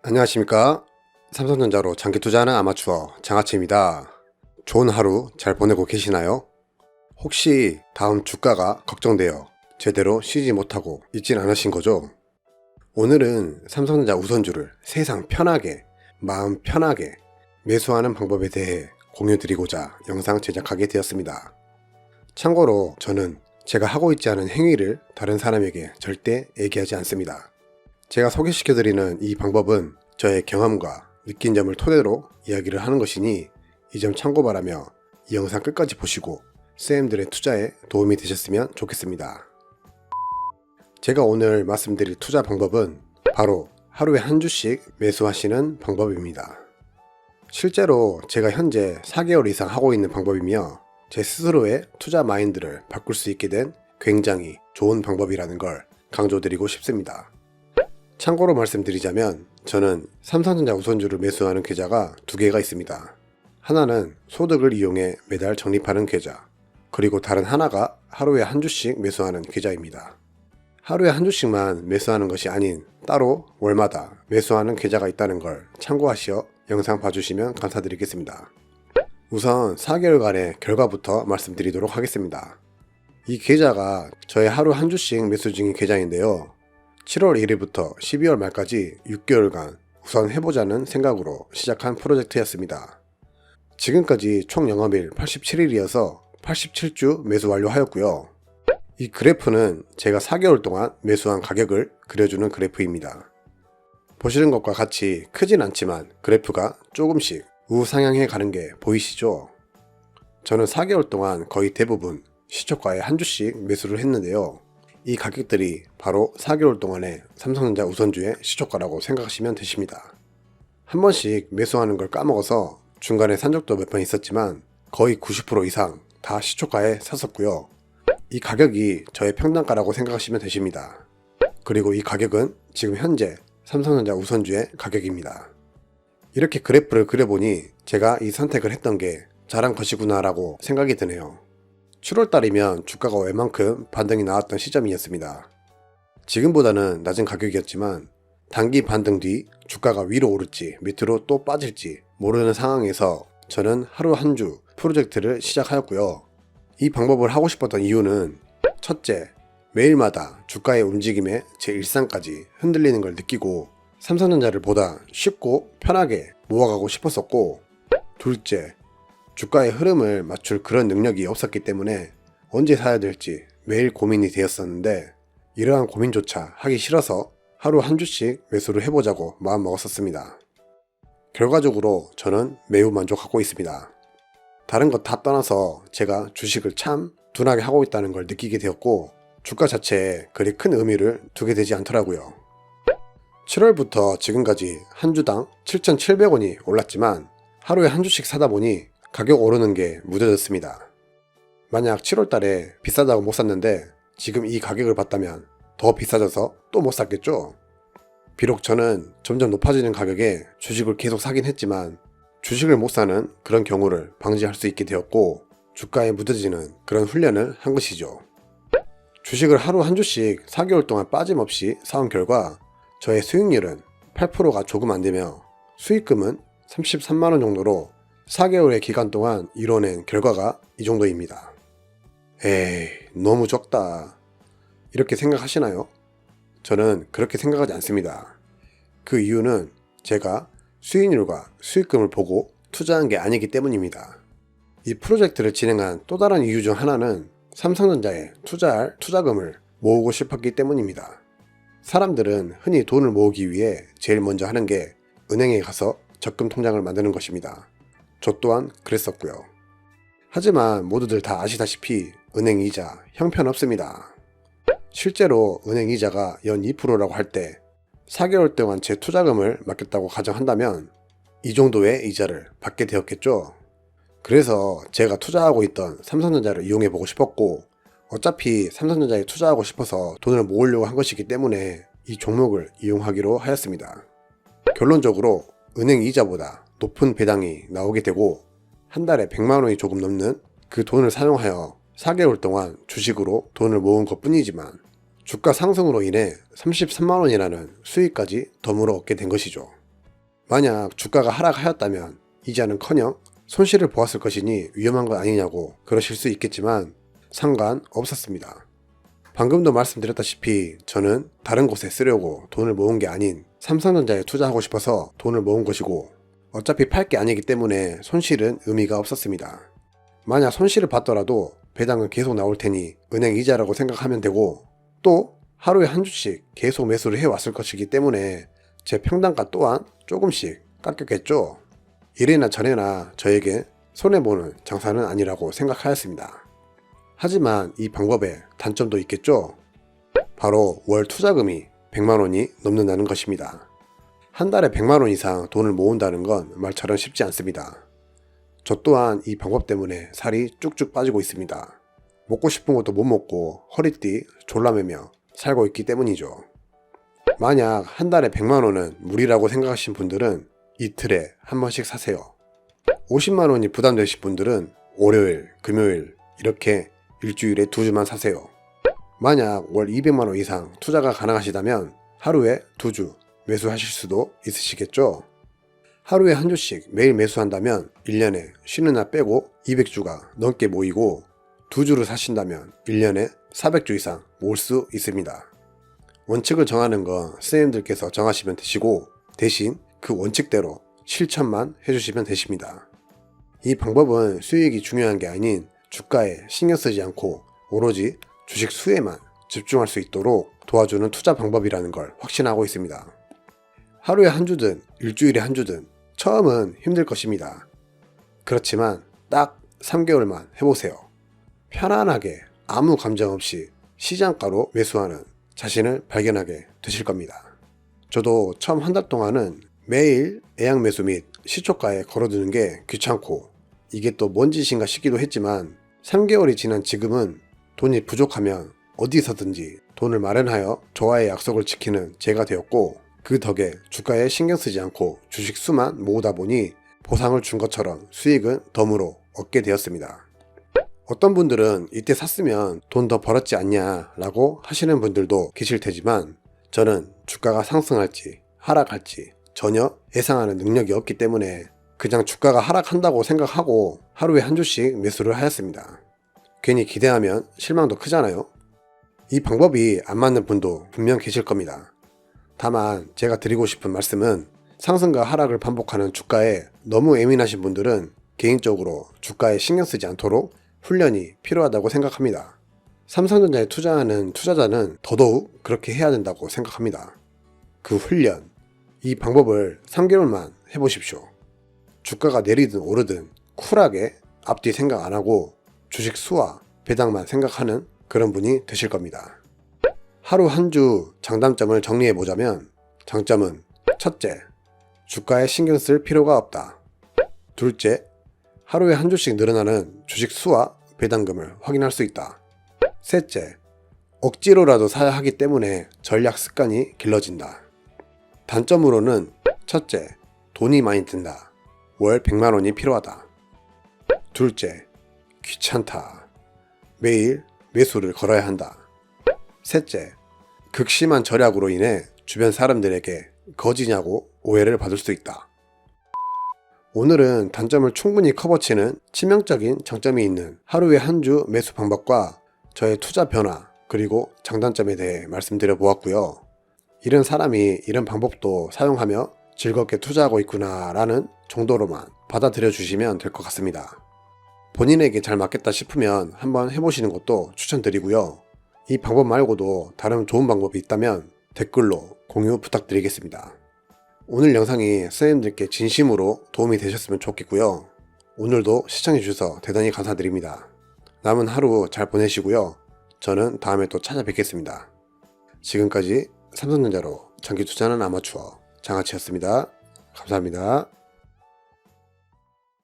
안녕하십니까. 삼성전자로 장기 투자하는 아마추어 장하채입니다. 좋은 하루 잘 보내고 계시나요? 혹시 다음 주가가 걱정되어 제대로 쉬지 못하고 있진 않으신 거죠? 오늘은 삼성전자 우선주를 세상 편하게, 마음 편하게 매수하는 방법에 대해 공유드리고자 영상 제작하게 되었습니다. 참고로 저는 제가 하고 있지 않은 행위를 다른 사람에게 절대 얘기하지 않습니다. 제가 소개시켜드리는 이 방법은 저의 경험과 느낀 점을 토대로 이야기를 하는 것이니 이 점 참고 바라며 이 영상 끝까지 보시고 쌤들의 투자에 도움이 되셨으면 좋겠습니다. 제가 오늘 말씀드릴 투자 방법은 바로 하루에 한 주씩 매수하시는 방법입니다. 실제로 제가 현재 4개월 이상 하고 있는 방법이며 제 스스로의 투자 마인드를 바꿀 수 있게 된 굉장히 좋은 방법이라는 걸 강조드리고 싶습니다. 참고로 말씀드리자면 저는 삼성전자 우선주를 매수하는 계좌가 두 개가 있습니다. 하나는 소득을 이용해 매달 적립하는 계좌, 그리고 다른 하나가 하루에 한 주씩 매수하는 계좌입니다. 하루에 한 주씩만 매수하는 것이 아닌 따로 월마다 매수하는 계좌가 있다는 걸 참고하시어 영상 봐주시면 감사드리겠습니다. 우선 4개월간의 결과부터 말씀드리도록 하겠습니다. 이 계좌가 저의 하루 한 주씩 매수 중인 계좌인데요. 7월 1일부터 12월 말까지 6개월간 우선 해보자는 생각으로 시작한 프로젝트였습니다. 지금까지 총 영업일 87일이어서 87주 매수 완료하였고요. 이 그래프는 제가 4개월 동안 매수한 가격을 그려주는 그래프입니다. 보시는 것과 같이 크진 않지만 그래프가 조금씩 우상향해 가는 게 보이시죠? 저는 4개월 동안 거의 대부분 시초가에 한 주씩 매수를 했는데요. 이 가격들이 바로 4개월 동안의 삼성전자 우선주의 시초가라고 생각하시면 되십니다. 한 번씩 매수하는 걸 까먹어서 중간에 산 적도 몇 번 있었지만 거의 90% 이상 다 시초가에 샀었고요. 이 가격이 저의 평단가라고 생각하시면 되십니다. 그리고 이 가격은 지금 현재 삼성전자 우선주의 가격입니다. 이렇게 그래프를 그려보니 제가 이 선택을 했던 게 잘한 것이구나 라고 생각이 드네요. 7월달이면 주가가 웬만큼 반등이 나왔던 시점이었습니다. 지금보다는 낮은 가격이었지만 단기 반등 뒤 주가가 위로 오를지 밑으로 또 빠질지 모르는 상황에서 저는 하루 한 주 프로젝트를 시작하였고요. 이 방법을 하고 싶었던 이유는 첫째, 매일마다 주가의 움직임에 제 일상까지 흔들리는 걸 느끼고 삼성전자를 보다 쉽고 편하게 모아가고 싶었었고, 둘째, 주가의 흐름을 맞출 그런 능력이 없었기 때문에 언제 사야 될지 매일 고민이 되었었는데 이러한 고민조차 하기 싫어서 하루 한 주씩 매수를 해보자고 마음먹었었습니다. 결과적으로 저는 매우 만족하고 있습니다. 다른 것 다 떠나서 제가 주식을 참 둔하게 하고 있다는 걸 느끼게 되었고 주가 자체에 그리 큰 의미를 두게 되지 않더라고요. 7월부터 지금까지 한 주당 7,700원이 올랐지만 하루에 한 주씩 사다 보니 가격 오르는 게 무뎌졌습니다. 만약 7월 달에 비싸다고 못 샀는데 지금 이 가격을 봤다면 더 비싸져서 또 못 샀겠죠? 비록 저는 점점 높아지는 가격에 주식을 계속 사긴 했지만 주식을 못 사는 그런 경우를 방지할 수 있게 되었고 주가에 묻어지는 그런 훈련을 한 것이죠. 주식을 하루 한 주씩 4개월 동안 빠짐없이 사온 결과 저의 수익률은 8%가 조금 안 되며 수익금은 33만원 정도로 4개월의 기간 동안 이뤄낸 결과가 이 정도입니다. 에이, 너무 적다. 이렇게 생각하시나요? 저는 그렇게 생각하지 않습니다. 그 이유는 제가 수익률과 수익금을 보고 투자한 게 아니기 때문입니다. 이 프로젝트를 진행한 또 다른 이유 중 하나는 삼성전자에 투자할 투자금을 모으고 싶었기 때문입니다. 사람들은 흔히 돈을 모으기 위해 제일 먼저 하는 게 은행에 가서 적금 통장을 만드는 것입니다. 저 또한 그랬었고요. 하지만 모두들 다 아시다시피 은행 이자 형편없습니다. 실제로 은행 이자가 연 2%라고 할 때 4개월 동안 제 투자금을 맡겼다고 가정한다면 이 정도의 이자를 받게 되었겠죠. 그래서 제가 투자하고 있던 삼성전자를 이용해 보고 싶었고 어차피 삼성전자에 투자하고 싶어서 돈을 모으려고 한 것이기 때문에 이 종목을 이용하기로 하였습니다. 결론적으로 은행 이자보다 높은 배당이 나오게 되고 한 달에 100만원이 조금 넘는 그 돈을 사용하여 4개월 동안 주식으로 돈을 모은 것 뿐이지만 주가 상승으로 인해 33만원이라는 수익까지 덤으로 얻게 된 것이죠. 만약 주가가 하락하였다면 이자는커녕 손실을 보았을 것이니 위험한 것 아니냐고 그러실 수 있겠지만 상관없었습니다. 방금도 말씀드렸다시피 저는 다른 곳에 쓰려고 돈을 모은 게 아닌 삼성전자에 투자하고 싶어서 돈을 모은 것이고 어차피 팔 게 아니기 때문에 손실은 의미가 없었습니다. 만약 손실을 봤더라도 배당은 계속 나올 테니 은행 이자라고 생각하면 되고 또 하루에 한 주씩 계속 매수를 해왔을 것이기 때문에 제 평단가 또한 조금씩 깎였겠죠. 이래나 저래나 저에게 손해보는 장사는 아니라고 생각하였습니다. 하지만 이 방법에 단점도 있겠죠. 바로 월 투자금이 100만원이 넘는다는 것입니다. 한 달에 100만원 이상 돈을 모은다는 건 말처럼 쉽지 않습니다. 저 또한 이 방법 때문에 살이 쭉쭉 빠지고 있습니다. 먹고 싶은 것도 못 먹고 허리띠 졸라매며 살고 있기 때문이죠. 만약 한 달에 100만원은 무리라고 생각하신 분들은 이틀에 한 번씩 사세요. 50만원이 부담되신 분들은 월요일, 금요일 이렇게 일주일에 2주만 사세요. 만약 월 200만원 이상 투자가 가능하시다면 하루에 2주 매수하실 수도 있으시겠죠. 하루에 한 주씩 매일 매수한다면 1년에 쉬는 날 빼고 200주가 넘게 모이고 2주를 사신다면 1년에 400주 이상 모을 수 있습니다. 원칙을 정하는 건 선생님들께서 정하시면 되시고 대신 그 원칙대로 실천만 해주시면 되십니다. 이 방법은 수익이 중요한 게 아닌 주가에 신경 쓰지 않고 오로지 주식 수에만 집중할 수 있도록 도와주는 투자 방법이라는 걸 확신하고 있습니다. 하루에 한 주든 일주일에 한 주든 처음은 힘들 것입니다. 그렇지만 딱 3개월만 해보세요. 편안하게 아무 감정 없이 시장가로 매수하는 자신을 발견하게 되실 겁니다. 저도 처음 한 달 동안은 매일 애양 매수 및 시초가에 걸어두는 게 귀찮고 이게 또 뭔 짓인가 싶기도 했지만 3개월이 지난 지금은 돈이 부족하면 어디서든지 돈을 마련하여 저와의 약속을 지키는 제가 되었고 그 덕에 주가에 신경 쓰지 않고 주식 수만 모으다 보니 보상을 준 것처럼 수익은 덤으로 얻게 되었습니다. 어떤 분들은 이때 샀으면 돈 더 벌었지 않냐 라고 하시는 분들도 계실 테지만 저는 주가가 상승할지 하락할지 전혀 예상하는 능력이 없기 때문에 그냥 주가가 하락한다고 생각하고 하루에 한 주씩 매수를 하였습니다. 괜히 기대하면 실망도 크잖아요. 이 방법이 안 맞는 분도 분명 계실 겁니다. 다만 제가 드리고 싶은 말씀은 상승과 하락을 반복하는 주가에 너무 예민하신 분들은 개인적으로 주가에 신경 쓰지 않도록 훈련이 필요하다고 생각합니다. 삼성전자에 투자하는 투자자는 더더욱 그렇게 해야 된다고 생각합니다. 그 훈련, 이 방법을 3개월만 해보십시오. 주가가 내리든 오르든 쿨하게 앞뒤 생각 안 하고 주식 수와 배당만 생각하는 그런 분이 되실 겁니다. 하루 한 주 장단점을 정리해 보자면 장점은 첫째, 주가에 신경 쓸 필요가 없다. 둘째, 하루에 한 주씩 늘어나는 주식 수와 배당금을 확인할 수 있다. 셋째, 억지로라도 사야 하기 때문에 전략 습관이 길러진다. 단점으로는 첫째, 돈이 많이 든다. 월 100만원이 필요하다. 둘째, 귀찮다. 매일 매수를 걸어야 한다. 셋째, 극심한 절약으로 인해 주변 사람들에게 거지냐고 오해를 받을 수 있다. 오늘은 단점을 충분히 커버치는 치명적인 장점이 있는 하루에 한 주 매수 방법과 저의 투자 변화 그리고 장단점에 대해 말씀드려 보았고요. 이런 사람이 이런 방법도 사용하며 즐겁게 투자하고 있구나 라는 정도로만 받아들여 주시면 될 것 같습니다. 본인에게 잘 맞겠다 싶으면 한번 해보시는 것도 추천드리고요. 이 방법 말고도 다른 좋은 방법이 있다면 댓글로 공유 부탁드리겠습니다. 오늘 영상이 선생님들께 진심으로 도움이 되셨으면 좋겠고요. 오늘도 시청해주셔서 대단히 감사드립니다. 남은 하루 잘 보내시고요. 저는 다음에 또 찾아뵙겠습니다. 지금까지 삼성전자로 장기 투자하는 아마추어 장아치였습니다. 감사합니다.